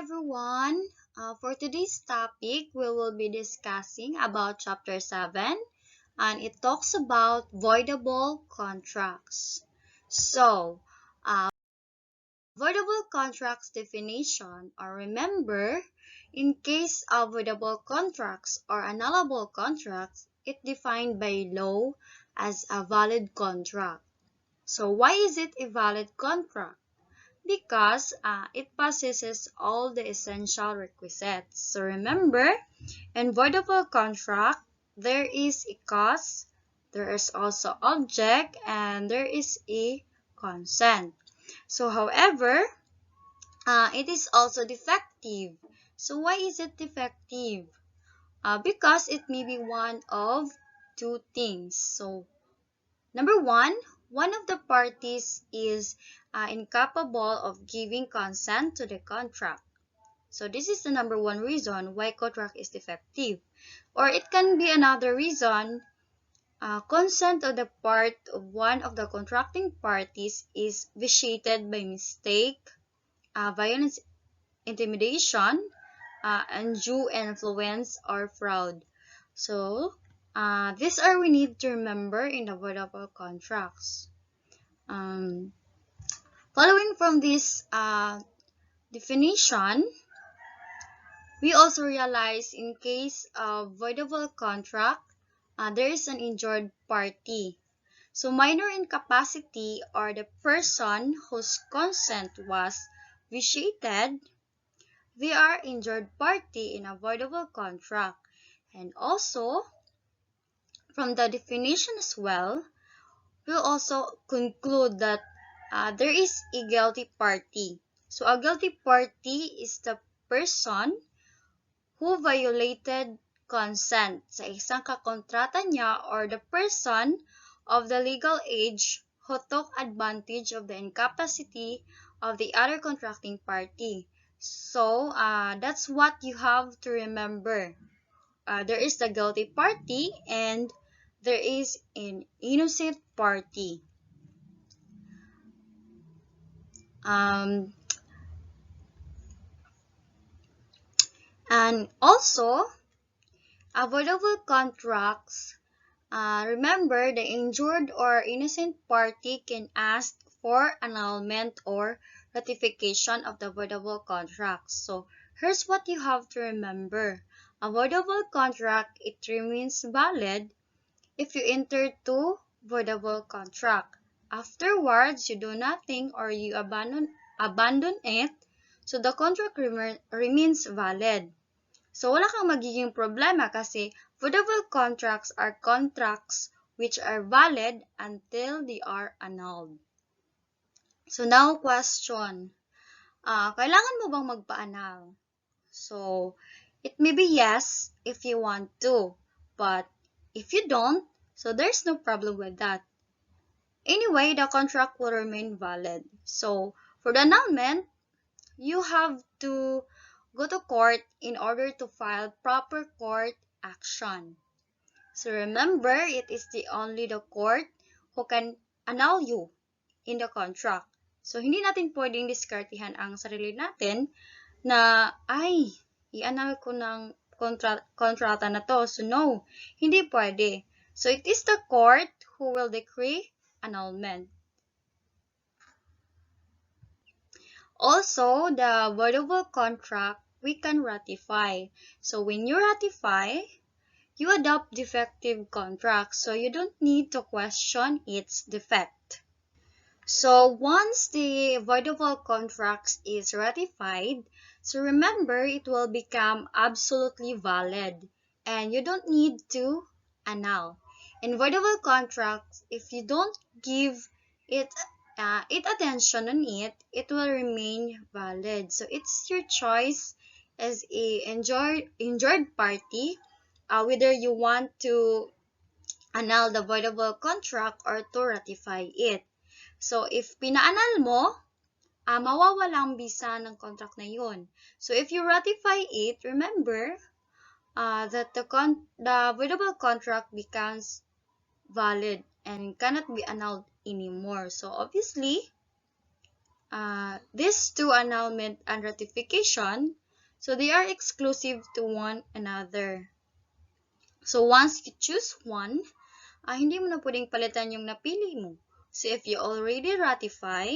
everyone. For today's topic, we will be discussing about Chapter 7 and it talks about voidable contracts. So, uh, voidable contracts definition, or remember, in case of voidable contracts or annullable contracts, it defined by law as a valid contract. So, why is it a valid contract? Because it possesses all the essential requisites. So remember, in voidable contract, there is a cause, there is also object, and there is a consent. So however, it is also defective. So why is it defective? Because it may be one of two things. So number one of the parties is incapable of giving consent to the contract. So this is the number one reason why contract is defective. Or it can be another reason, consent on the part of one of the contracting parties is vitiated by mistake, violence, intimidation, undue influence, or fraud. So these are we need to remember in the voidable contracts. Um, Following from this definition, we also realize in case of voidable contract, there is an injured party. So minor incapacity or the person whose consent was vitiated, they are injured party in a voidable contract. And also, from the definition as well, we'll also conclude that there is a guilty party. So a guilty party is the person who violated consent sa isang kakontrata niya or the person of the legal age who took advantage of the incapacity of the other contracting party. So that's what you have to remember. There is the guilty party and there is an innocent party. And also, avoidable contracts. Remember, the injured or innocent party can ask for annulment or ratification of the voidable contract. So, here's what you have to remember. A voidable contract, it remains valid if you enter to voidable contract. Afterwards, you do nothing or you abandon it, so the contract remains valid. So, wala kang magiging problema kasi voidable contracts are contracts which are valid until they are annulled. So, now question. Kailangan mo bang magpa-annul? So, it may be yes if you want to. But, if you don't, so there's no problem with that. Anyway, the contract will remain valid. So, for the annulment, you have to go to court in order to file proper court action. So remember, it is only the court who can annul you in the contract. So hindi natin pwedeng diskartihan ang sarili natin na ay, i-annul ko ng kontrata na to. So no, hindi pwede. So it is the court who will decree annulment. Also, the voidable contract we can ratify. So when you ratify, you adopt defective contract. So you don't need to question its defect. So once the voidable contract is ratified, so remember it will become absolutely valid and you don't need to annul. In voidable contracts, if you don't give it attention on it, it will remain valid. So it's your choice as a injured party, whether you want to annul the voidable contract or to ratify it. So if pina-annul mo, mawawala ang bisa ng contract na yun. So if you ratify it, remember that the voidable contract becomes valid and cannot be annulled anymore. So obviously, these two, annulment and ratification, so they are exclusive to one another. So once you choose one, hindi mo na pwedeng palitan yung napili mo. So if you already ratify,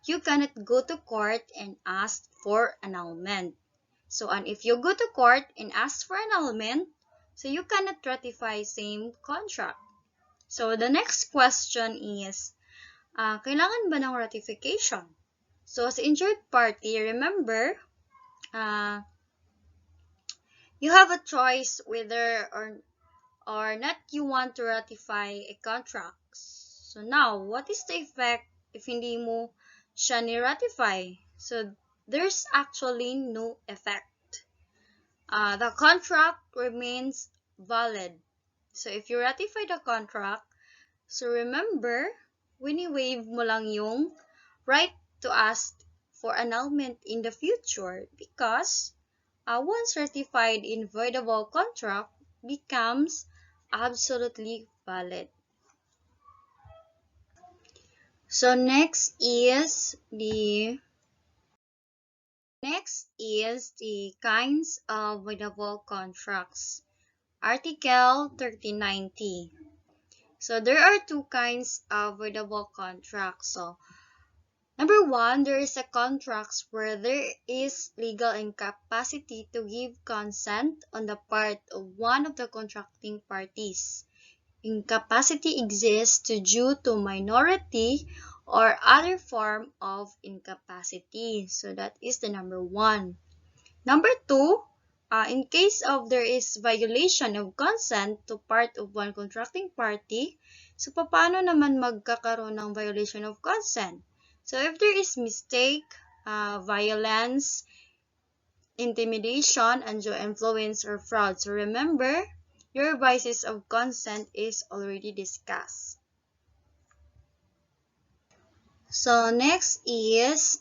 you cannot go to court and ask for annulment. So and if you go to court and ask for annulment, so you cannot ratify same contract. So the next question is, kailangan ba ng ratification? So as injured party, remember, you have a choice whether or not you want to ratify a contract. So now, what is the effect if hindi mo siya ni-ratify? So there's actually no effect. The contract remains valid. So if you ratify the contract, so remember, wini-waive mo lang yung right to ask for annulment in the future because once ratified, voidable contract becomes absolutely valid. So next is the kinds of voidable contracts. Article 1390. So there are two kinds of voidable contracts. So number one, there is a contracts where there is legal incapacity to give consent on the part of one of the contracting parties. Incapacity exists due to minority or other form of incapacity. So that is the number one. Number two, in case of there is violation of consent to part of one contracting party, so paano naman magkakaroon ng violation of consent? So if there is mistake, violence, intimidation, undue influence, or fraud. So remember, your vices of consent is already discussed. So next is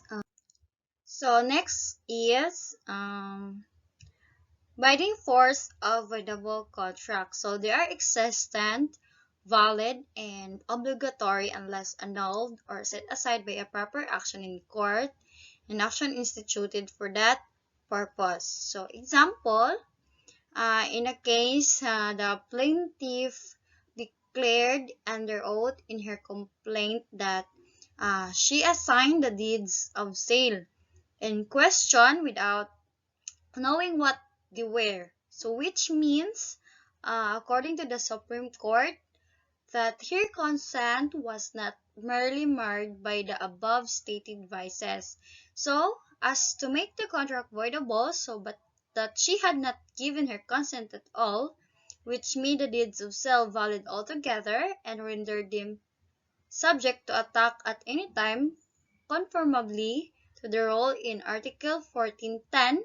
binding force of voidable contracts. So they are existent, valid, and obligatory unless annulled or set aside by a proper action in court, an action instituted for that purpose. So example, in a case, the plaintiff declared under oath in her complaint that she assigned the deeds of sale in question without knowing what they were. So which means, according to the Supreme Court, that her consent was not merely marred by the above stated vices. So, as to make the contract voidable, but that she had not given her consent at all, which made the deeds of sale valid altogether and rendered them subject to attack at any time, conformably to the rule in Article 1410,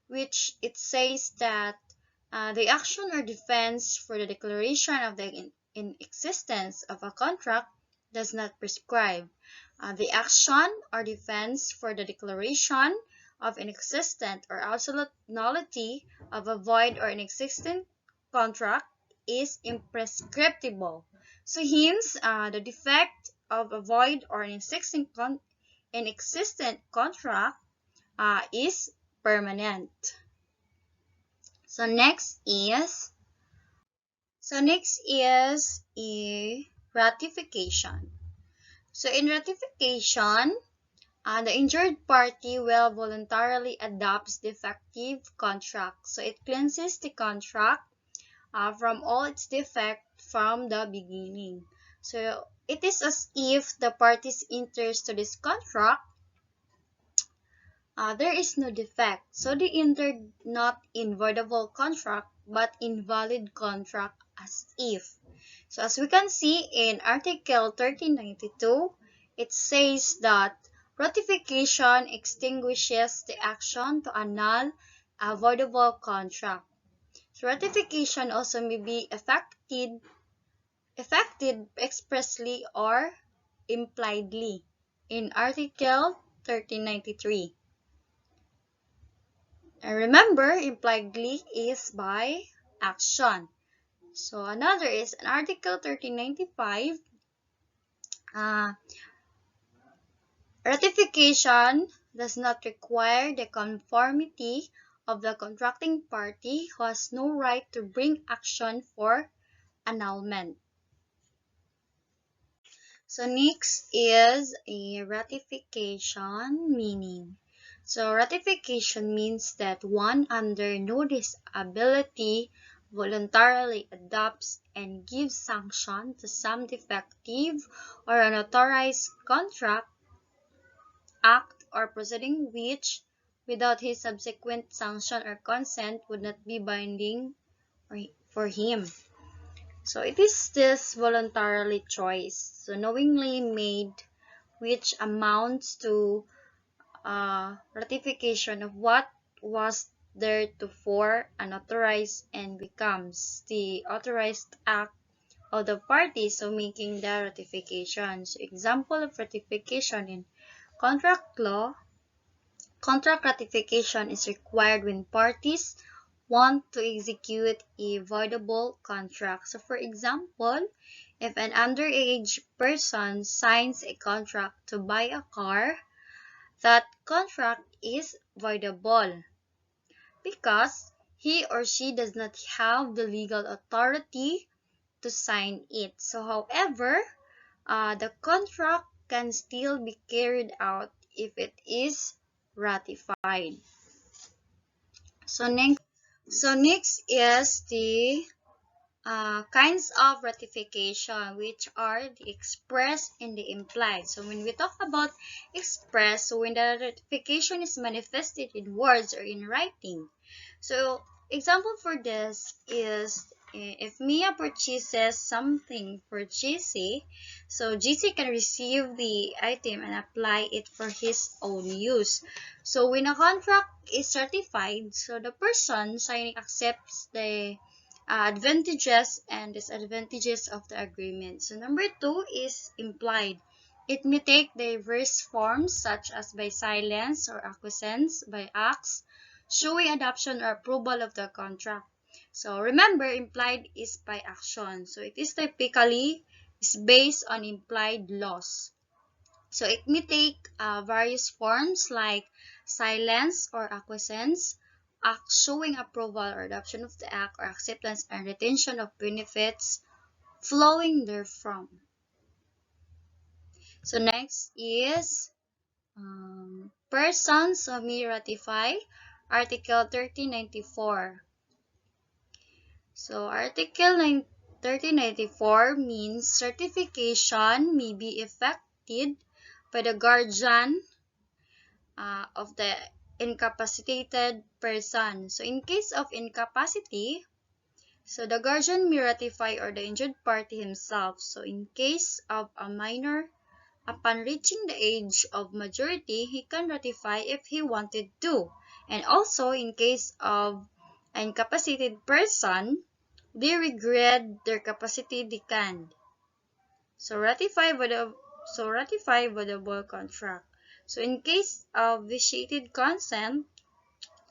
which it says that the action or defense for the declaration of the inexistence of a contract does not prescribe. The action or defense for the declaration of inexistent or absolute nullity of a void or inexistent contract is imprescriptible. So hence, the defect of a void or inexistent contract is permanent. So next is a ratification. So in ratification, the injured party will voluntarily adopts the effective contract. So it cleanses the contract from all its defect from the beginning. So it is as if the parties enters to this contract, there is no defect. So they entered not in voidable contract but invalid contract as if. So as we can see in Article 1392, it says that ratification extinguishes the action to annul a voidable contract. So ratification also may be effected expressly or impliedly in Article 1393. And remember, impliedly is by action. So another is an Article 1395. Ratification does not require the conformity of the contracting party who has no right to bring action for annulment. So next is a ratification meaning. So ratification means that one under no disability voluntarily adopts and gives sanction to some defective or unauthorized contract, act, or proceeding which, without his subsequent sanction or consent, would not be binding for him. So it is this voluntarily choice, so knowingly made, which amounts to ratification of what was theretofore unauthorized and becomes the authorized act of the party, so making the ratification. So example of ratification in contract law. Contract ratification is required when parties want to execute a voidable contract. So for example, if an underage person signs a contract to buy a car, that contract is voidable because he or she does not have the legal authority to sign it. So however, the contract can still be carried out if it is ratified. So next is the kinds of ratification, which are the express and the implied. So when we talk about express, so when the ratification is manifested in words or in writing. So example for this is if Mia purchases something for JC, so JC can receive the item and apply it for his own use. So when a contract is certified, so the person signing accepts the advantages and disadvantages of the agreement. So number 2 is implied. It may take diverse forms such as by silence or acquiescence, by acts, showing adoption or approval of the contract. So remember, implied is by action. So it is typically is based on implied laws. So it may take various forms like silence or acquiescence, act showing approval or adoption of the act, or acceptance and retention of benefits flowing therefrom. So next is persons who may ratify Article 1394. So Article 1394 means certification may be effected by the guardian of the incapacitated person. So in case of incapacity, so the guardian may ratify or the injured party himself. So in case of a minor, upon reaching the age of majority, he can ratify if he wanted to. And also in case of an incapacitated person, they regret their capacity they can. So ratify voidable contract. So in case of vitiated consent,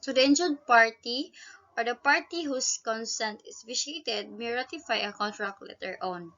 so the injured party or the party whose consent is vitiated may ratify a contract later on.